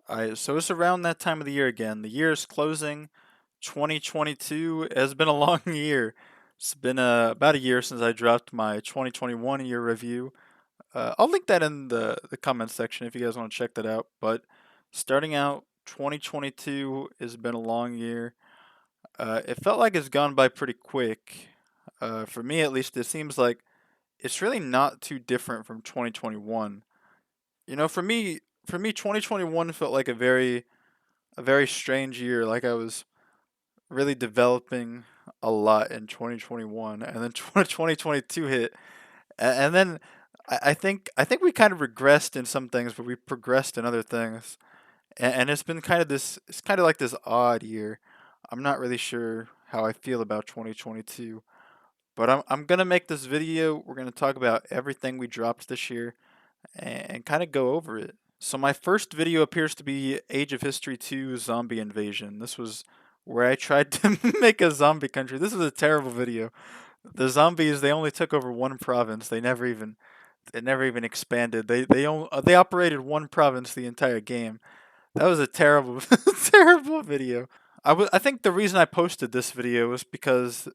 So it's around that time of the year again. The year is closing. 2022 has been a long year. It's been about a year since I dropped my 2021 year review. I'll link that in the comments section if you guys want to check that out. But starting out, 2022 has been a long year. It felt like it's gone by pretty quick. For me, at least, it seems like it's really not too different from 2021. For me, 2021 felt like a very strange year. Like I was really developing a lot in 2021, and then 2022 hit, and then I think we kind of regressed in some things, but we progressed in other things, and it's been kind of this. It's kind of like this odd year. I'm not really sure how I feel about 2022, but I'm gonna make this video. We're gonna talk about everything we dropped this year and kind of go over it. So my first video appears to be Age of History 2 Zombie Invasion. This was where I tried to make a zombie country. This was a terrible video. The zombies, they only took over one province. They never even expanded. They operated one province the entire game. That was a terrible terrible video. I think the reason I posted this video was because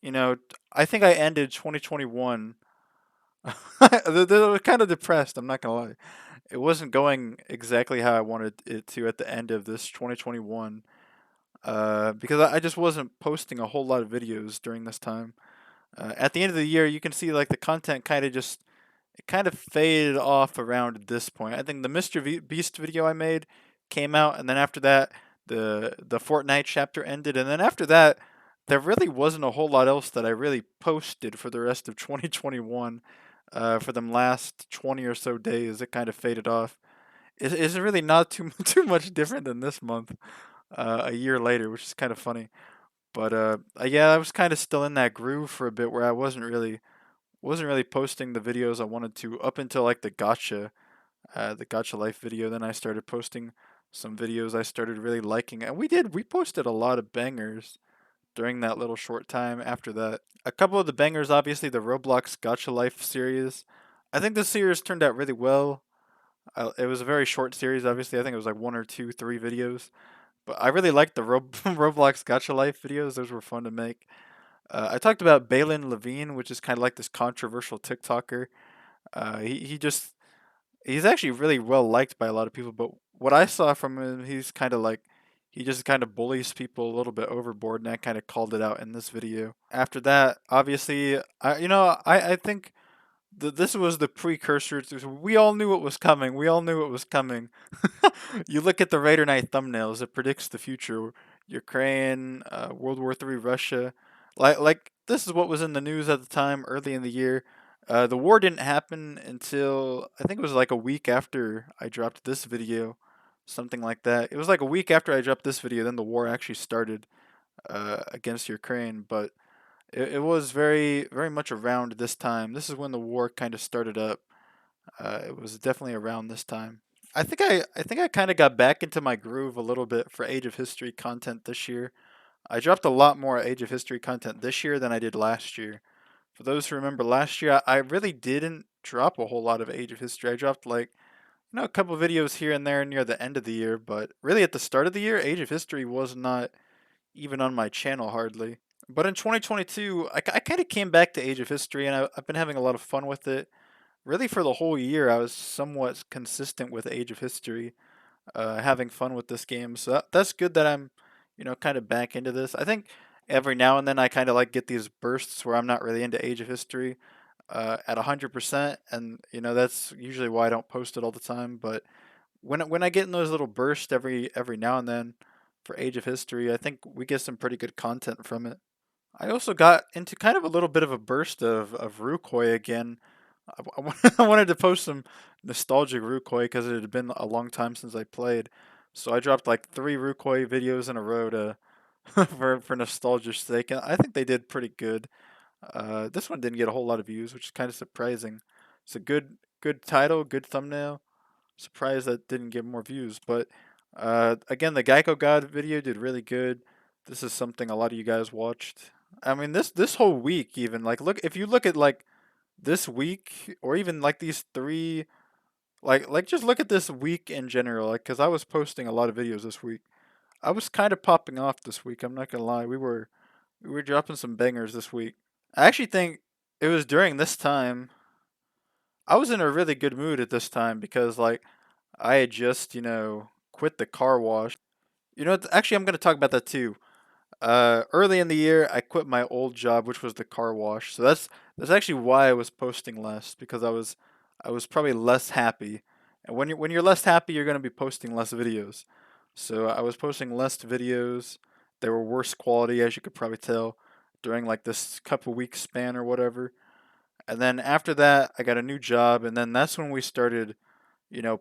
I think I ended 2021. They were kind of depressed, I'm not gonna lie. It wasn't going exactly how I wanted it to at the end of this 2021, because I just wasn't posting a whole lot of videos during this time. At the end of the year, you can see like the content kind of faded off around this point. I think the Beast video I made came out, and then after that, the Fortnite chapter ended, and then after that, there really wasn't a whole lot else that I really posted for the rest of 2021. For them last 20 or so days, it kind of faded off. It's really not too too much different than this month, a year later, which is kind of funny. But yeah, I was kind of still in that groove for a bit where I wasn't really posting the videos I wanted to up until like the gotcha life video. Then I started posting some videos I started really liking, and we posted a lot of bangers during that little short time after that. A couple of the bangers, obviously, the Roblox Gotcha Life series. I think this series turned out really well. It was a very short series, obviously. I think it was like one or two, three videos. But I really liked the Roblox Gotcha Life videos. Those were fun to make. I talked about Balin Levine, which is kind of like this controversial TikToker. He's actually really well liked by a lot of people. But what I saw from him, he's kind of like he just kind of bullies people a little bit overboard, and I kind of called it out in this video. After that, obviously, I think this was the precursor to. We all knew it was coming. We all knew it was coming. You look at the RaiderKnight thumbnails; it predicts the future. Ukraine, World War III, Russia. Like this is what was in the news at the time, early in the year. The war didn't happen until I think it was like a week after I dropped this video, something like that. It was like a week after I dropped this video, then the war actually started against Ukraine. But it was very, very much around this time. This is when the war kind of started up. It was definitely around this time. I think I kind of got back into my groove a little bit for Age of History content this year. I dropped a lot more Age of History content this year than I did last year. For those who remember last year, I really didn't drop a whole lot of Age of History. I dropped like a couple videos here and there near the end of the year, but really at the start of the year, Age of History was not even on my channel hardly. But in 2022, I kind of came back to Age of History, and I've been having a lot of fun with it. Really, for the whole year, I was somewhat consistent with Age of History, having fun with this game. So that's good that I'm, kind of back into this. I think every now and then I kind of like get these bursts where I'm not really into Age of History at 100%, and that's usually why I don't post it all the time. But when I get in those little bursts every now and then for Age of History, I think we get some pretty good content from it. I also got into kind of a little bit of a burst of Rucoy again. I wanted to post some nostalgic Rucoy because it had been a long time since I played. So I dropped like three Rucoy videos in a row to for nostalgia's sake, and I think they did pretty good. This one didn't get a whole lot of views, which is kind of surprising. It's a good title, good thumbnail. Surprised that didn't get more views, but again, the Geico God video did really good. This is something a lot of you guys watched. I mean, this whole week even, like, look, if you look at like this week or even like these Like just look at this week in general. Like, cause I was posting a lot of videos this week. I was kind of popping off this week. I'm not gonna lie. We were dropping some bangers this week. I actually think it was during this time I was in a really good mood at this time because like I had just, quit the car wash. Actually I'm going to talk about that too. Early in the year I quit my old job which was the car wash. So that's actually why I was posting less because I was probably less happy. And when you're less happy, you're going to be posting less videos. So I was posting less videos. They were worse quality as you could probably tell during like this couple weeks span or whatever. And then after that, I got a new job, and then that's when we started,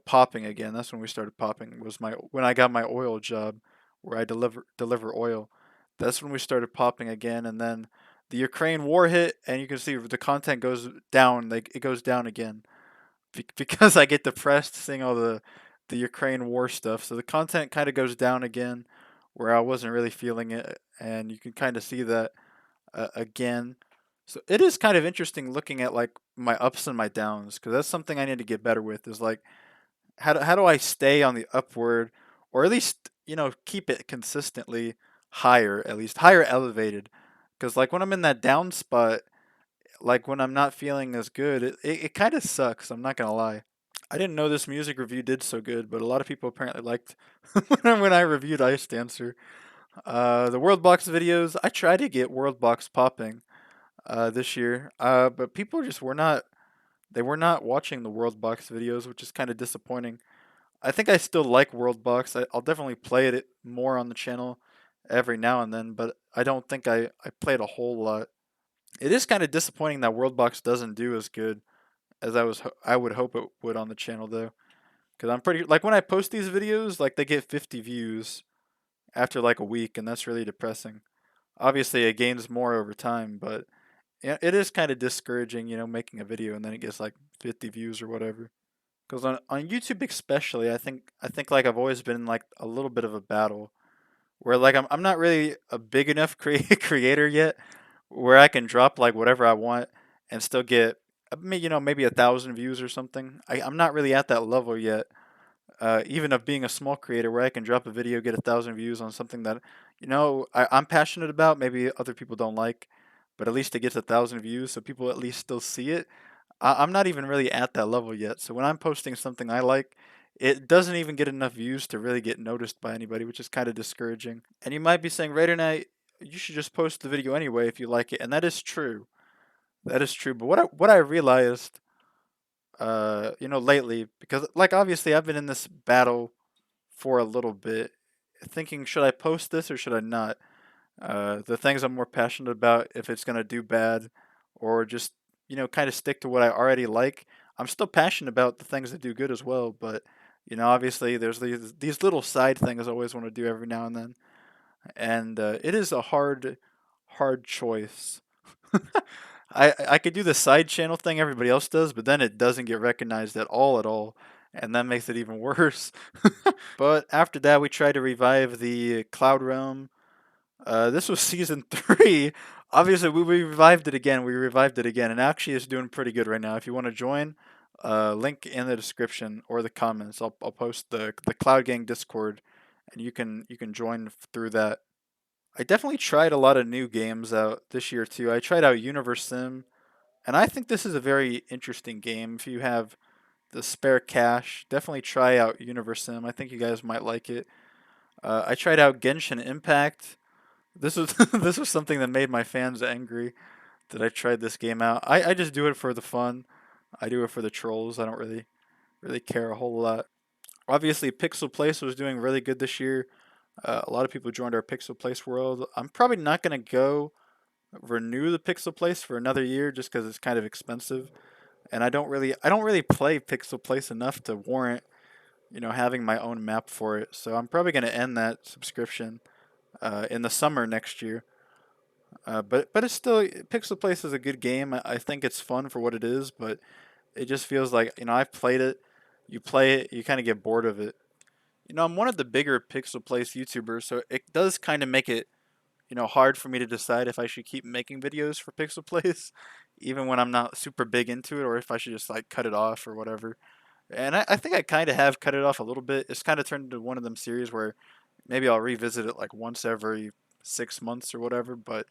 popping again. That's when we started popping. Was my when I got my oil job, where I deliver oil. That's when we started popping again, and then the Ukraine war hit, and you can see the content goes down. Like it goes down again because I get depressed seeing all the Ukraine war stuff. So the content kind of goes down again, where I wasn't really feeling it, and you can kind of see that again. So it is kind of interesting looking at like my ups and my downs because that's something I need to get better with. Is like how do I stay on the upward or at least keep it consistently higher, at least higher elevated. Because like when I'm in that down spot, like when I'm not feeling as good, it kind of sucks. I'm not gonna lie. I didn't know this music review did so good, but a lot of people apparently liked when I reviewed Ice Dancer. The World Box videos, I tried to get World Box popping this year. But people just were not they were not watching the World Box videos, which is kind of disappointing. I think I still like World Box. I'll definitely play it more on the channel every now and then, but I don't think I played a whole lot. It is kind of disappointing that World Box doesn't do as good as I would hope it would on the channel though, because I'm pretty like when I post these videos, like they get 50 views after like a week, and that's really depressing. Obviously, it gains more over time, but yeah, it is kind of discouraging, making a video and then it gets like 50 views or whatever. Because on YouTube especially, I think like I've always been in like a little bit of a battle where like I'm not really a big enough creator yet where I can drop like whatever I want and still get maybe 1,000 views or something. I'm not really at that level yet. Even of being a small creator where I can drop a video, get 1,000 views on something that I'm passionate about. Maybe other people don't like, but at least it gets 1,000 views, so people at least still see it. I'm not even really at that level yet. So when I'm posting something I like, it doesn't even get enough views to really get noticed by anybody, which is kind of discouraging. And you might be saying, RaiderKnight, you should just post the video anyway if you like it, and that is true. That is true. But what I realized, lately, because like obviously I've been in this battle for a little bit, thinking should I post this or should I not? The things I'm more passionate about, if it's gonna do bad, or just kind of stick to what I already like. I'm still passionate about the things that do good as well, but obviously there's these little side things I always want to do every now and then, and it is a hard choice. I could do the side channel thing everybody else does, but then it doesn't get recognized at all, and that makes it even worse. But after that, we tried to revive the Cloud Realm. This was season 3. Obviously, we revived it again. We revived it again, and actually, it's doing pretty good right now. If you want to join, link in the description or the comments. I'll post the Cloud Gang Discord, and you can join through that. I definitely tried a lot of new games out this year too. I tried out Universe Sim, and I think this is a very interesting game. If you have the spare cash, definitely try out Universe Sim. I think you guys might like it. I tried out Genshin Impact. This was this was something that made my fans angry that I tried this game out. I just do it for the fun. I do it for the trolls. I don't really care a whole lot. Obviously, Pixel Place was doing really good this year. A lot of people joined our Pixel Place world. I'm probably not gonna go renew the Pixel Place for another year just because it's kind of expensive, and I don't really play Pixel Place enough to warrant having my own map for it. So I'm probably gonna end that subscription in the summer next year. But it's still Pixel Place is a good game. I think it's fun for what it is, but it just feels like I've played it. You play it, you kind of get bored of it. I'm one of the bigger Pixel Place YouTubers, so it does kind of make it hard for me to decide if I should keep making videos for Pixel Place, even when I'm not super big into it, or if I should just like cut it off or whatever. And I think I kind of have cut it off a little bit. It's kind of turned into one of them series where maybe I'll revisit it like once every 6 months or whatever, but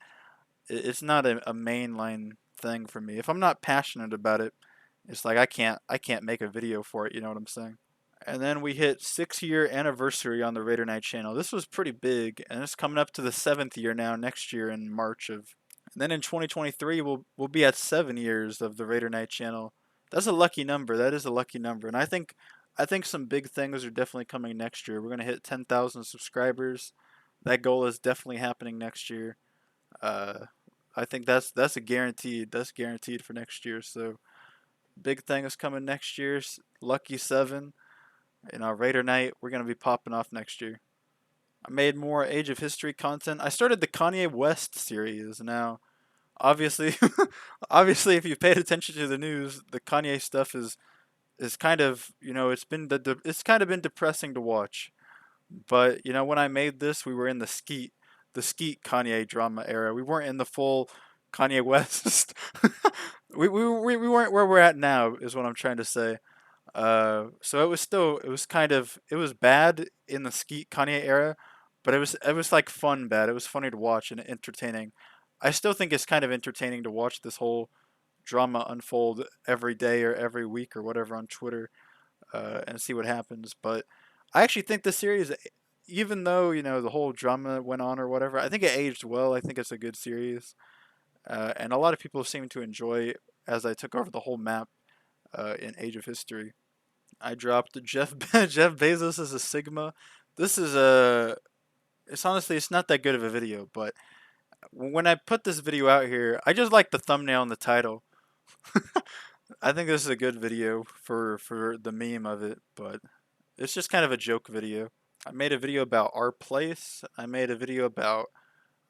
it's not a mainline thing for me. If I'm not passionate about it, it's like I can't make a video for it. You know what I'm saying? And then we hit 6 year anniversary on the RaiderKnight channel. This was pretty big, and it's coming up to the 7th year now next year in March of. And then in 2023 we'll be at 7 years of the RaiderKnight channel. That's a lucky number. That is a lucky number, and I think some big things are definitely coming next year. We're gonna hit 10,000 subscribers. That goal is definitely happening next year. Uh, I think that's a guaranteed. That's guaranteed for next year. So big thing is coming next year. Lucky 7 in our Raider Night. We're gonna be popping off next year. I made more Age of History content. I started the Kanye West series. Now, obviously, obviously, if you paid attention to the news, the Kanye stuff is kind of it's kind of been depressing to watch. But when I made this, we were in the Skeet Kanye drama era. We weren't in the full Kanye West. We weren't where we're at now, is what I'm trying to say. So it was bad in the Skeet Kanye era, but it was like fun bad. It was funny to watch and entertaining. I still think it's kind of entertaining to watch this whole drama unfold every day or every week or whatever on Twitter, and see what happens. But I actually think the series, even though the whole drama went on or whatever, I think it aged well. I think it's a good series, and a lot of people seem to enjoy as I took over the whole map in Age of History. I dropped Jeff Jeff Bezos as a Sigma. This is a it's honestly it's not that good of a video, but when I put this video out here, I just like the thumbnail and the title. I think this is a good video for the meme of it, but it's just kind of a joke video. I made a video about our place. I made a video about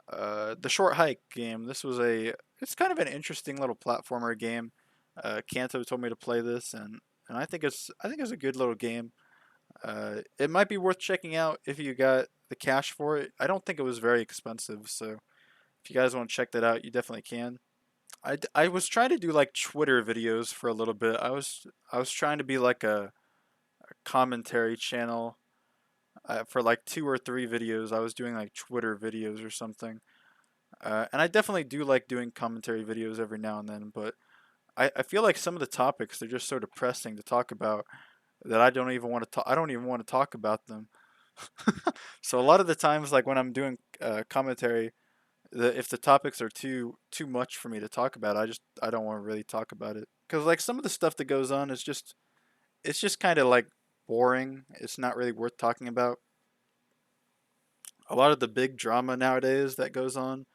the Short Hike game. It's kind of an interesting little platformer game. Kanto told me to play this, and I think it's a good little game. It might be worth checking out if you got the cash for it. I don't think it was very expensive, so if you guys want to check that out, you definitely can. I was trying to do like Twitter videos for a little bit. I was trying to be like a commentary channel for like 2 or 3 videos. I was doing like Twitter videos or something. And I definitely do like doing commentary videos every now and then, but I feel like some of the topics they're just so depressing to talk about that I don't even want to talk. I don't even want to talk about them. So a lot of the times, like when I'm doing commentary, if the topics are too much for me to talk about, I don't want to really talk about it because like some of the stuff that goes on is just it's just kind of like boring. It's not really worth talking about. A lot of the big drama nowadays that goes on,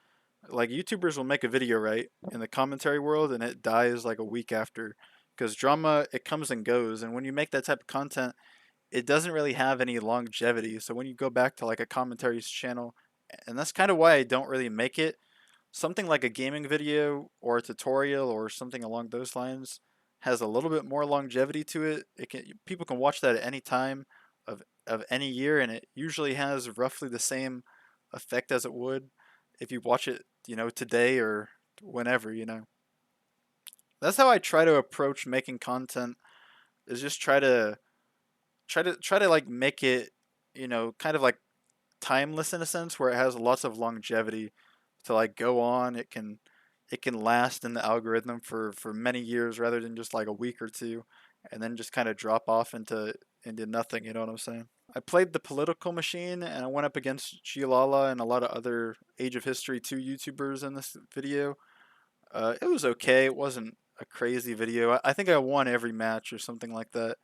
like YouTubers will make a video right in the commentary world and it dies like a week after because drama it comes and goes, and when you make that type of content it doesn't really have any longevity. So when you go back to like a commentaries channel, and that's kind of why I don't really make it, something like a gaming video or a tutorial or something along those lines has a little bit more longevity to it. People can watch that at any time of any year, and it usually has roughly the same effect as it would if you watch it, today or whenever. That's how I try to approach making content. Is just try to like make it, kind of like timeless in a sense where it has lots of longevity to like go on. It can last in the algorithm for many years rather than just like a week or two, and then just kind of drop off into nothing. You know what I'm saying? I played the political machine and I went up against Gialala and a lot of other Age of History 2 YouTubers in this video. It was okay. It wasn't a crazy video. I think I won every match or something like that.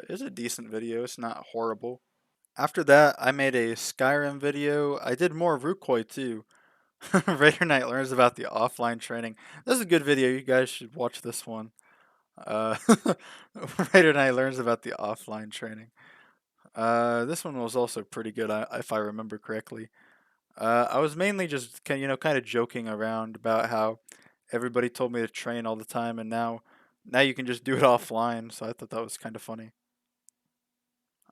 It's a decent video. It's not horrible. After that, I made a Skyrim video. I did more Rucoy too. Raider Knight learns about the offline training. This is a good video. You guys should watch this one. Uh, Raider Knight learns about the offline training. This one was also pretty good, if I remember correctly. I was mainly just kind of joking around about how everybody told me to train all the time, and now you can just do it offline. So I thought that was kind of funny.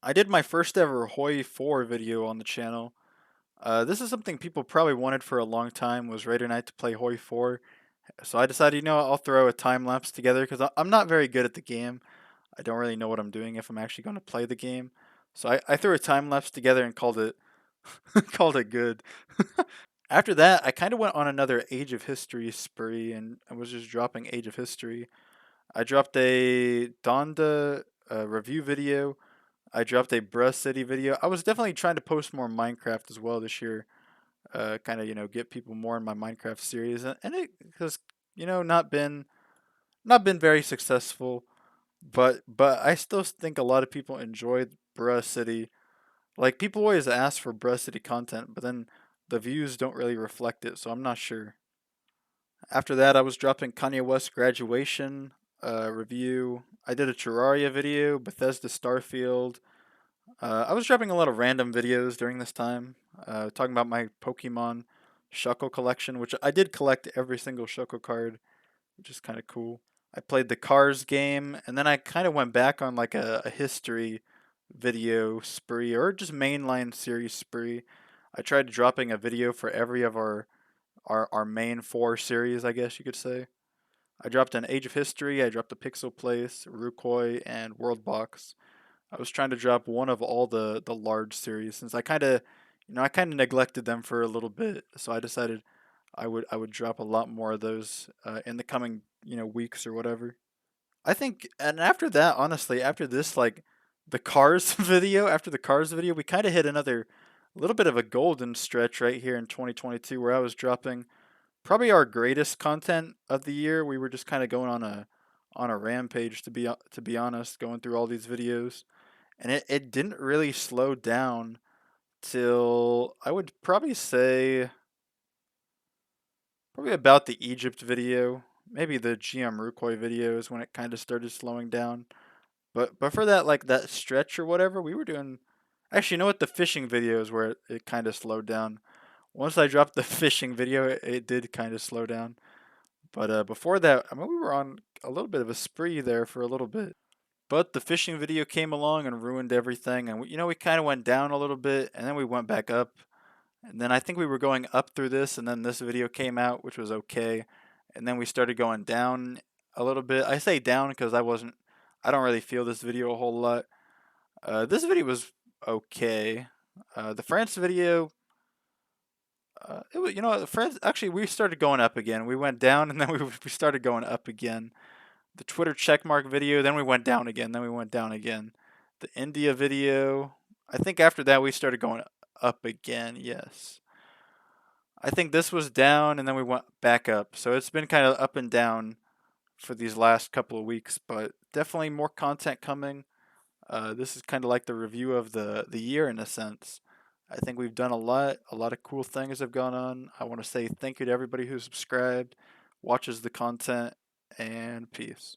I did my first ever Hoi 4 video on the channel. This is something people probably wanted for a long time, was Raider Knight to play Hoi 4. So I decided, I'll throw a time lapse together because I'm not very good at the game. I don't really know what I'm doing if I'm actually going to play the game. So I threw a time lapse together and called it called it good. After that, I kind of went on another Age of History spree, and I was just dropping Age of History. I dropped a Donda review video. I dropped a Bruh City video. I was definitely trying to post more Minecraft as well this year. Kind of get people more in my Minecraft series, and it has not been very successful. But I still think a lot of people enjoy Bruh City. Like people always ask for Bruh City content, but then the views don't really reflect it, so I'm not sure. After that, I was dropping Kanye West graduation review. I did a Terraria video, Bethesda Starfield. I was dropping a lot of random videos during this time, talking about my Pokemon Shuckle collection, which I did collect every single Shuckle card, which is kind of cool. I played the Cars game, and then I kind of went back on like a history video spree or just mainline series spree. I tried dropping a video for every of our main four series, I guess you could say. I dropped an Age of History, I dropped a Pixel Place, Rucoy, and World Box. I was trying to drop one of all the large series since I kind of neglected them for a little bit, so I decided I would drop a lot more of those in the coming weeks or whatever. I think, and after that, honestly, after this, like the Cars video, after the Cars video, we kind of hit another little bit of a golden stretch right here in 2022 where I was dropping probably our greatest content of the year. We were just kind of going on a rampage to be honest, going through all these videos, and it didn't really slow down till I would probably say probably about the Egypt video, maybe the GM Rucoy videos when it kind of started slowing down. But for that like that stretch or whatever, we were doing. Actually, you know what? The fishing videos where it kind of slowed down. Once I dropped the fishing video, it did kind of slow down. But before that, I mean, we were on a little bit of a spree there for a little bit. But the fishing video came along and ruined everything, and we kind of went down a little bit, and then we went back up, and then I think we were going up through this, and then this video came out, which was okay, and then we started going down a little bit. I say down because I don't really feel this video a whole lot. This video was okay. The France video, it was the France actually we started going up again. We went down and then we started going up again. The Twitter checkmark video, then we went down again, then we went down again. The India video, I think after that we started going up again. Yes, I think this was down and then we went back up. So it's been kind of up and down for these last couple of weeks, but definitely more content coming. This is kind of like the review of the year in a sense. I think we've done a lot. A lot of cool things have gone on. I want to say thank you to everybody who subscribed, watches the content, and peace.